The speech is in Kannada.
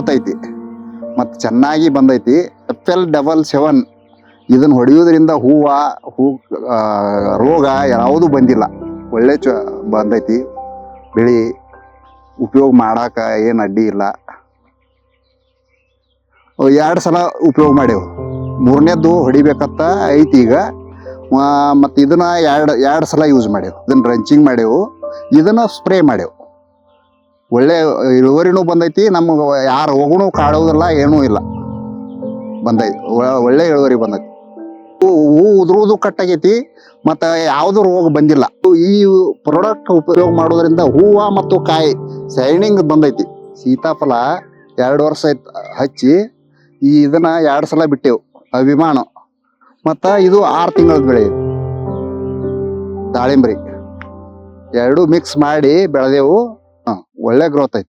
ಗ್ರೋತ್ ಐತಿ ಮತ್ತು ಚೆನ್ನಾಗಿ ಬಂದೈತಿ. FL77 ಇದನ್ನು ಹೊಡೆಯೋದ್ರಿಂದ ಹೂ ರೋಗ ಯಾವುದೂ ಬಂದಿಲ್ಲ. ಒಳ್ಳೆ ಬಂದೈತಿ ಬೆಳೆ. ಉಪಯೋಗ ಮಾಡಾಕ ಏನು ಅಡ್ಡಿ ಇಲ್ಲ. 2 ಸಲ ಉಪಯೋಗ ಮಾಡೇವು. 3ನೇದ್ದು ಹೊಡಿಬೇಕಂತ ಐತಿ ಈಗ. ಮತ್ತು ಇದನ್ನ ಎರಡು ಸಲ ಯೂಸ್ ಮಾಡೇವು. ಇದನ್ನ ಡ್ರಂಚಿಂಗ್ ಮಾಡೇವು, ಇದನ್ನ ಸ್ಪ್ರೇ ಮಾಡೇವು. ಒಳ್ಳೆ ಇಳುವರಿನೂ ಬಂದೈತಿ. ನಮ್ಗೆ ಯಾರು ರೋಗನೂ ಕಾಡೋದಿಲ್ಲ, ಏನೂ ಇಲ್ಲ. ಬಂದೈತಿ, ಒಳ್ಳೆ ಇಳುವರಿ ಬಂದೈತಿ. ಹೂ ಉದುರುವುದು ಕಟ್ಟಾಗೈತಿ ಮತ್ತು ಯಾವುದೂ ರೋಗ ಬಂದಿಲ್ಲ. ಈ ಪ್ರಾಡಕ್ಟ್ ಉಪಯೋಗ ಮಾಡೋದ್ರಿಂದ ಹೂವು ಮತ್ತು ಕಾಯಿ ಶೈನಿಂಗ್ ಬಂದೈತಿ. ಸೀತಾಫಲ 2 ವರ್ಷ ಹಚ್ಚಿ ಇದನ್ನ 2 ಸಲ ಬಿಟ್ಟೆವು. ಅಭಿಮಾನ ಮತ್ತು ಇದು 6 ತಿಂಗಳ ಬೆಳೆ. ದಾಳಿಂಬ್ರಿ 2 ಮಿಕ್ಸ್ ಮಾಡಿ ಬೆಳೆದೆವು. ಒಳ್ಳೆ ಗ್ರೋತ್ ಐತಿ.